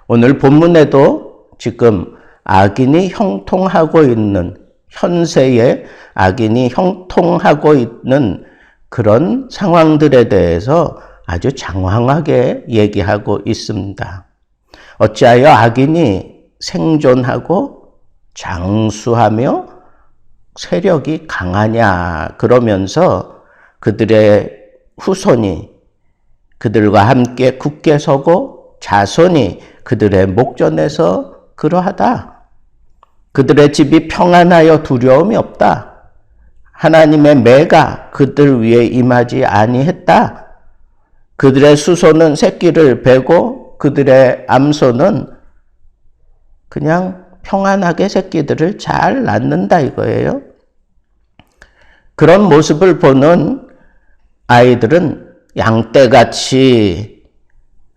오늘 본문에도 지금 악인이 형통하고 있는, 현세에 악인이 형통하고 있는 그런 상황들에 대해서 아주 장황하게 얘기하고 있습니다. 어찌하여 악인이 생존하고 장수하며 세력이 강하냐 그러면서 그들의 후손이 그들과 함께 굳게 서고 자손이 그들의 목전에서 그러하다. 그들의 집이 평안하여 두려움이 없다. 하나님의 매가 그들 위에 임하지 아니했다. 그들의 수소는 새끼를 베고 그들의 암소는 그냥 평안하게 새끼들을 잘 낳는다 이거예요. 그런 모습을 보는 아이들은 양떼같이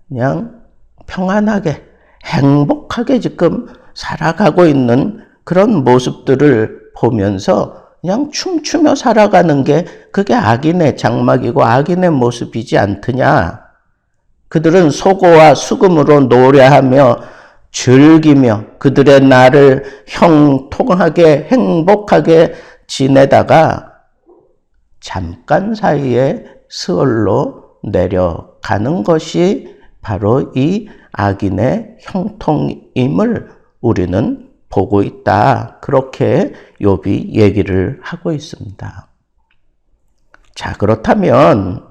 그냥 평안하게 행복하게 지금 살아가고 있는 그런 모습들을 보면서 그냥 춤추며 살아가는 게 그게 악인의 장막이고 악인의 모습이지 않더냐. 그들은 소고와 수금으로 노래하며 즐기며 그들의 날을 형통하게 행복하게 지내다가 잠깐 사이에 스월로 내려가는 것이 바로 이 악인의 형통임을 우리는 보고 있다. 그렇게 욥이 얘기를 하고 있습니다. 자, 그렇다면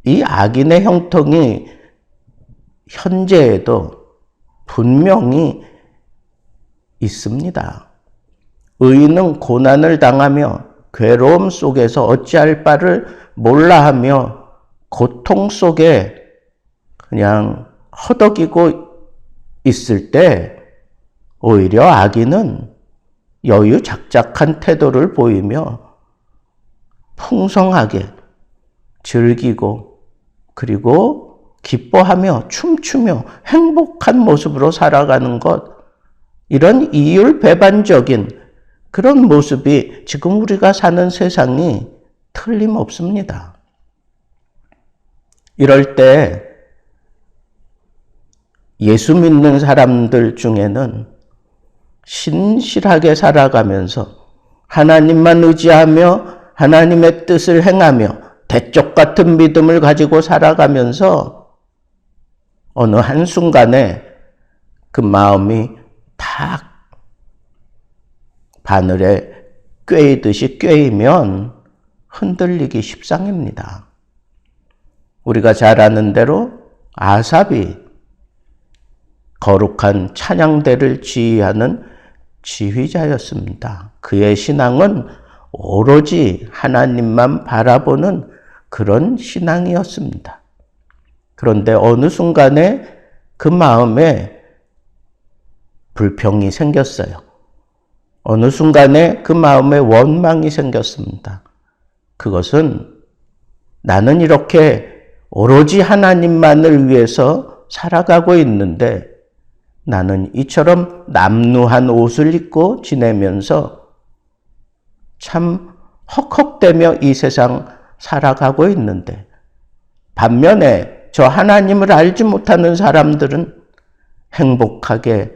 이 악인의 형통이 현재에도 분명히 있습니다. 의인은 고난을 당하며 괴로움 속에서 어찌할 바를 몰라하며 고통 속에 그냥 허덕이고 있을 때 오히려 악인은 여유작작한 태도를 보이며 풍성하게 즐기고 그리고 기뻐하며 춤추며 행복한 모습으로 살아가는 것, 이런 이율배반적인 그런 모습이 지금 우리가 사는 세상이 틀림없습니다. 이럴 때 예수 믿는 사람들 중에는 신실하게 살아가면서 하나님만 의지하며 하나님의 뜻을 행하며 대쪽 같은 믿음을 가지고 살아가면서 어느 한순간에 그 마음이 탁 바늘에 꿰이듯이 꿰이면 흔들리기 십상입니다. 우리가 잘 아는 대로 아삽이 거룩한 찬양대를 지휘하는 지휘자였습니다. 그의 신앙은 오로지 하나님만 바라보는 그런 신앙이었습니다. 그런데 어느 순간에 그 마음에 불평이 생겼어요. 어느 순간에 그 마음에 원망이 생겼습니다. 그것은 나는 이렇게 오로지 하나님만을 위해서 살아가고 있는데 나는 이처럼 남루한 옷을 입고 지내면서 참 헉헉대며 이 세상 살아가고 있는데 반면에 저 하나님을 알지 못하는 사람들은 행복하게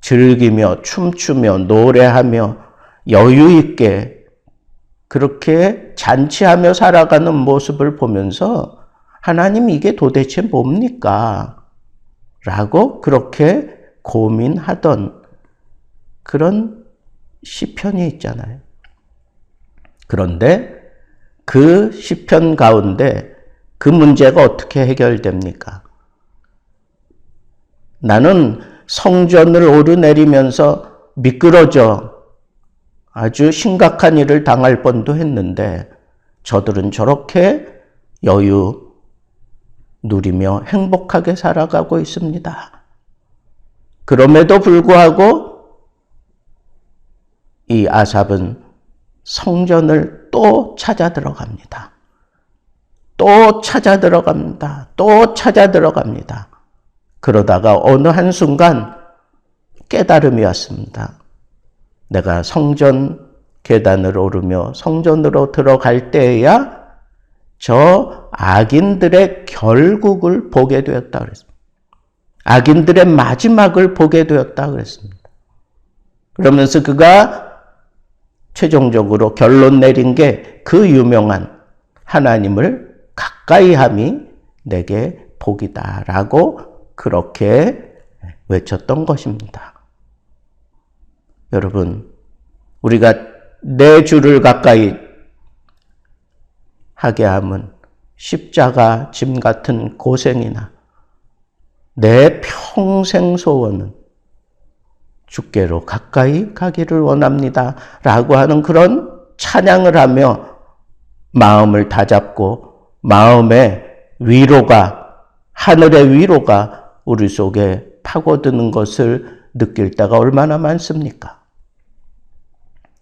즐기며 춤추며 노래하며 여유 있게 그렇게 잔치하며 살아가는 모습을 보면서 하나님 이게 도대체 뭡니까? 라고 그렇게 고민하던 그런 시편이 있잖아요. 그런데 그 시편 가운데 그 문제가 어떻게 해결됩니까? 나는 성전을 오르내리면서 미끄러져 아주 심각한 일을 당할 뻔도 했는데 저들은 저렇게 여유 누리며 행복하게 살아가고 있습니다. 그럼에도 불구하고 이 아삽은 성전을 또 찾아 들어갑니다. 또 찾아 들어갑니다. 또 찾아 들어갑니다. 그러다가 어느 한순간 깨달음이 왔습니다. 내가 성전 계단을 오르며 성전으로 들어갈 때에야 저 악인들의 결국을 보게 되었다 그랬습니다. 악인들의 마지막을 보게 되었다 그랬습니다. 그러면서 그가 최종적으로 결론 내린 게 그 유명한 하나님을 가까이 함이 내게 복이다라고 그렇게 외쳤던 것입니다. 여러분, 우리가 내 주를 가까이 하게 함은 십자가 짐 같은 고생이나 내 평생 소원은 주께로 가까이 가기를 원합니다 라고 하는 그런 찬양을 하며 마음을 다잡고 마음의 위로가, 하늘의 위로가 우리 속에 파고드는 것을 느낄 때가 얼마나 많습니까?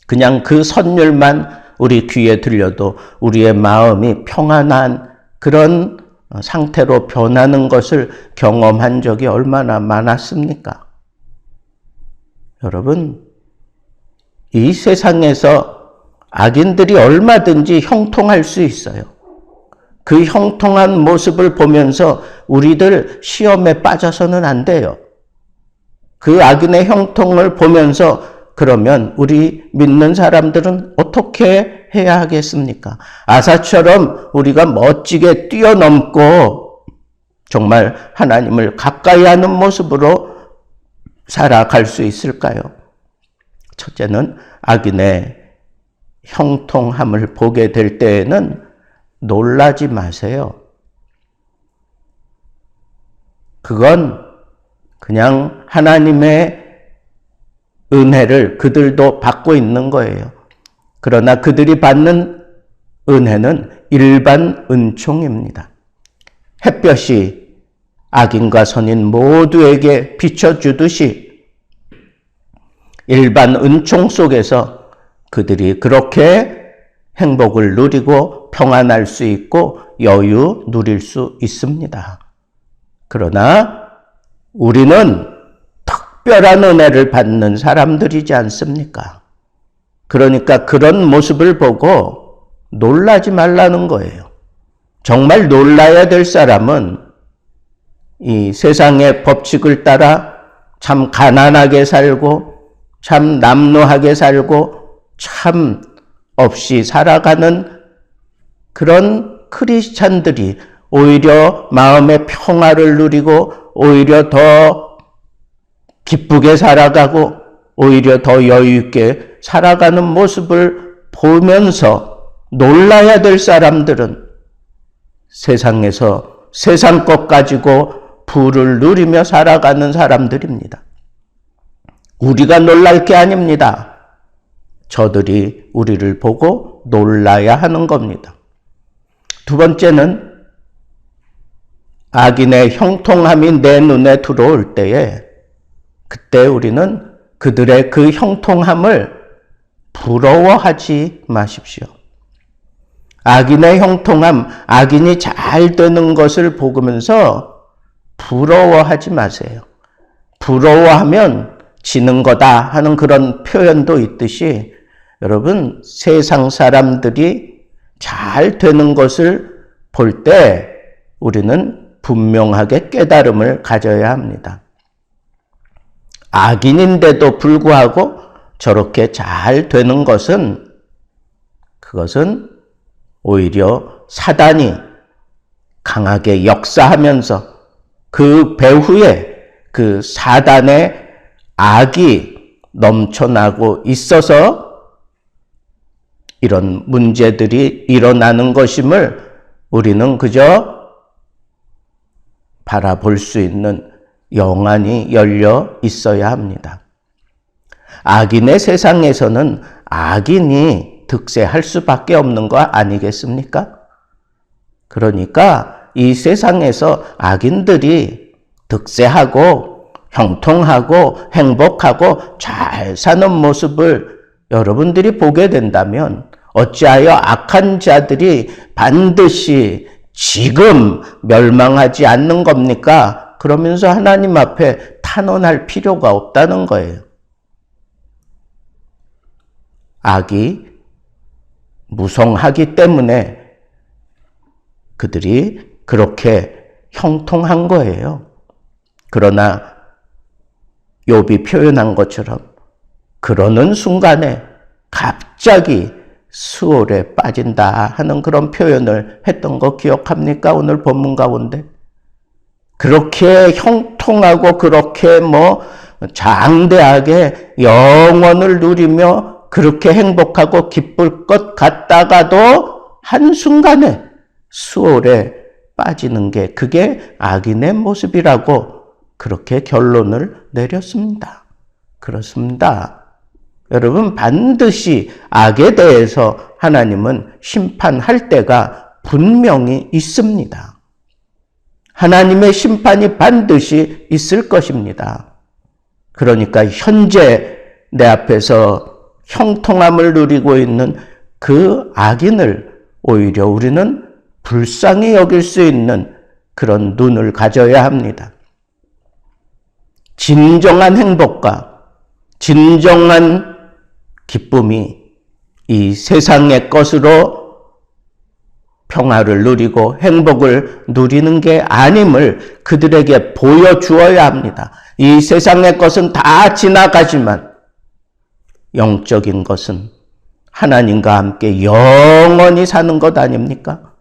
그냥 그 선율만 우리 귀에 들려도 우리의 마음이 평안한 그런 상태로 변하는 것을 경험한 적이 얼마나 많았습니까? 여러분, 이 세상에서 악인들이 얼마든지 형통할 수 있어요. 그 형통한 모습을 보면서 우리들 시험에 빠져서는 안 돼요. 그 악인의 형통을 보면서 그러면 우리 믿는 사람들은 어떻게 해야 하겠습니까? 아사처럼 우리가 멋지게 뛰어넘고 정말 하나님을 가까이 하는 모습으로 살아갈 수 있을까요? 첫째는 악인의 형통함을 보게 될 때에는 놀라지 마세요. 그건 그냥 하나님의 은혜를 그들도 받고 있는 거예요. 그러나 그들이 받는 은혜는 일반 은총입니다. 햇볕이 악인과 선인 모두에게 비춰주듯이 일반 은총 속에서 그들이 그렇게 행복을 누리고 평안할 수 있고 여유 누릴 수 있습니다. 그러나 우리는 특별한 은혜를 받는 사람들이지 않습니까? 그러니까 그런 모습을 보고 놀라지 말라는 거예요. 정말 놀라야 될 사람은 이 세상의 법칙을 따라 참 가난하게 살고 참 남루하게 살고 참 없이 살아가는 그런 크리스찬들이 오히려 마음의 평화를 누리고 오히려 더 기쁘게 살아가고 오히려 더 여유 있게 살아가는 모습을 보면서 놀라야 될 사람들은 세상에서 세상 것 가지고 부를 누리며 살아가는 사람들입니다. 우리가 놀랄 게 아닙니다. 저들이 우리를 보고 놀라야 하는 겁니다. 두 번째는 악인의 형통함이 내 눈에 들어올 때에 그때 우리는 그들의 그 형통함을 부러워하지 마십시오. 악인의 형통함, 악인이 잘 되는 것을 보면서 부러워하지 마세요. 부러워하면 지는 거다 하는 그런 표현도 있듯이 여러분, 세상 사람들이 잘 되는 것을 볼 때 우리는 분명하게 깨달음을 가져야 합니다. 악인인데도 불구하고 저렇게 잘 되는 것은 그것은 오히려 사단이 강하게 역사하면서 그 배후에 그 사단의 악이 넘쳐나고 있어서 이런 문제들이 일어나는 것임을 우리는 그저 바라볼 수 있는 영안이 열려 있어야 합니다. 악인의 세상에서는 악인이 득세할 수밖에 없는 거 아니겠습니까? 그러니까 이 세상에서 악인들이 득세하고 형통하고 행복하고 잘 사는 모습을 여러분들이 보게 된다면 어찌하여 악한 자들이 반드시 지금 멸망하지 않는 겁니까? 그러면서 하나님 앞에 탄원할 필요가 없다는 거예요. 악이 무성하기 때문에 그들이 그렇게 형통한 거예요. 그러나 욥이 표현한 것처럼 그러는 순간에 갑자기 수월에 빠진다 하는 그런 표현을 했던 거 기억합니까? 오늘 본문 가운데. 그렇게 형통하고 그렇게 장대하게 영원을 누리며 그렇게 행복하고 기쁠 것 같다가도 한순간에 수월에 빠지는 게 그게 악인의 모습이라고 그렇게 결론을 내렸습니다. 그렇습니다. 여러분, 반드시 악에 대해서 하나님은 심판할 때가 분명히 있습니다. 하나님의 심판이 반드시 있을 것입니다. 그러니까 현재 내 앞에서 형통함을 누리고 있는 그 악인을 오히려 우리는 불쌍히 여길 수 있는 그런 눈을 가져야 합니다. 진정한 행복과 진정한 기쁨이 이 세상의 것으로 평화를 누리고 행복을 누리는 게 아님을 그들에게 보여주어야 합니다. 이 세상의 것은 다 지나가지만 영적인 것은 하나님과 함께 영원히 사는 것 아닙니까?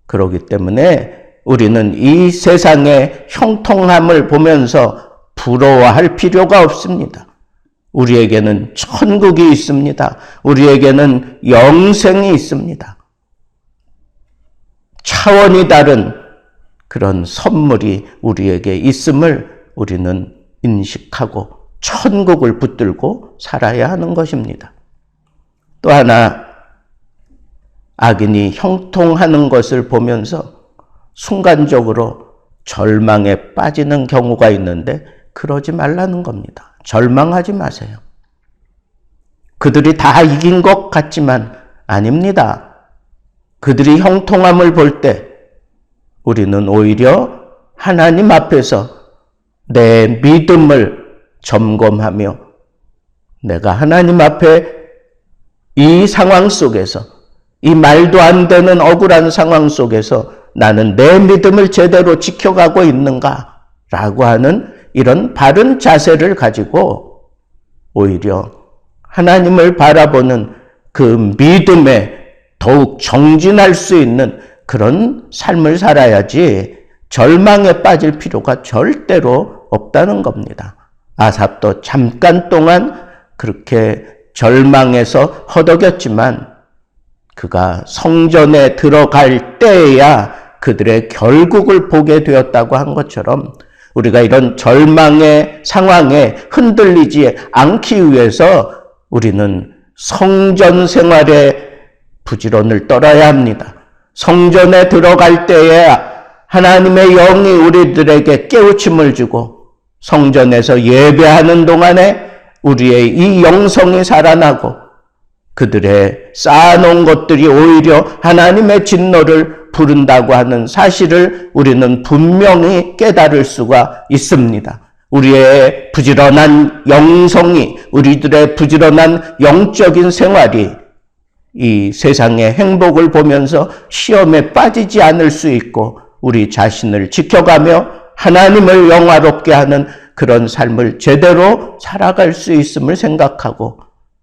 그렇기 때문에 우리는 이 세상의 형통함을 보면서 부러워할 필요가 없습니다. 우리에게는 천국이 있습니다. 우리에게는 영생이 있습니다. 차원이 다른 그런 선물이 우리에게 있음을 우리는 인식하고 천국을 붙들고 살아야 하는 것입니다. 또 하나, 악인이 형통하는 것을 보면서 순간적으로 절망에 빠지는 경우가 있는데 그러지 말라는 겁니다. 절망하지 마세요. 그들이 다 이긴 것 같지만 아닙니다. 그들이 형통함을 볼 때 우리는 오히려 하나님 앞에서 내 믿음을 점검하며 내가 하나님 앞에 이 상황 속에서, 이 말도 안 되는 억울한 상황 속에서 나는 내 믿음을 제대로 지켜가고 있는가라고 하는 이런 바른 자세를 가지고 오히려 하나님을 바라보는 그 믿음에 더욱 정진할 수 있는 그런 삶을 살아야지 절망에 빠질 필요가 절대로 없다는 겁니다. 아삽도 잠깐 동안 그렇게 절망에서 허덕였지만 그가 성전에 들어갈 때에야 그들의 결국을 보게 되었다고 한 것처럼 우리가 이런 절망의 상황에 흔들리지 않기 위해서 우리는 성전 생활의 부지런을 떨어야 합니다. 성전에 들어갈 때에 하나님의 영이 우리들에게 깨우침을 주고 성전에서 예배하는 동안에 우리의 이 영성이 살아나고 그들의 쌓아놓은 것들이 오히려 하나님의 진노를 부른다고 하는 사실을 우리는 분명히 깨달을 수가 있습니다. 우리의 부지런한 영성이, 우리들의 부지런한 영적인 생활이 이 세상의 행복을 보면서 시험에 빠지지 않을 수 있고 우리 자신을 지켜가며 하나님을 영화롭게 하는 그런 삶을 제대로 살아갈 수 있음을 생각하고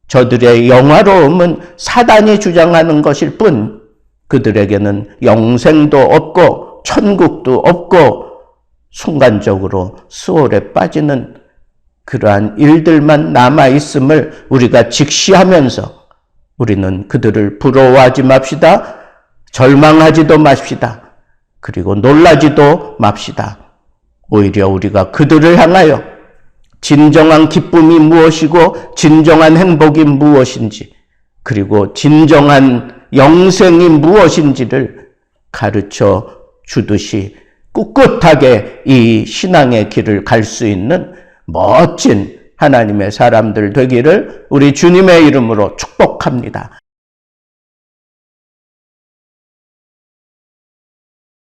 저들의 영화로움은 사단이 주장하는 것일 뿐 그들에게는 영생도 없고 천국도 없고 순간적으로 수월에 빠지는 그러한 일들만 남아있음을 우리가 직시하면서 우리는 그들을 부러워하지 맙시다. 절망하지도 맙시다. 그리고 놀라지도 맙시다. 오히려 우리가 그들을 향하여 진정한 기쁨이 무엇이고 진정한 행복이 무엇인지 그리고 진정한 영생이 무엇인지를 가르쳐 주듯이 꿋꿋하게 이 신앙의 길을 갈 수 있는 멋진 하나님의 사람들 되기를 우리 주님의 이름으로 축복합니다.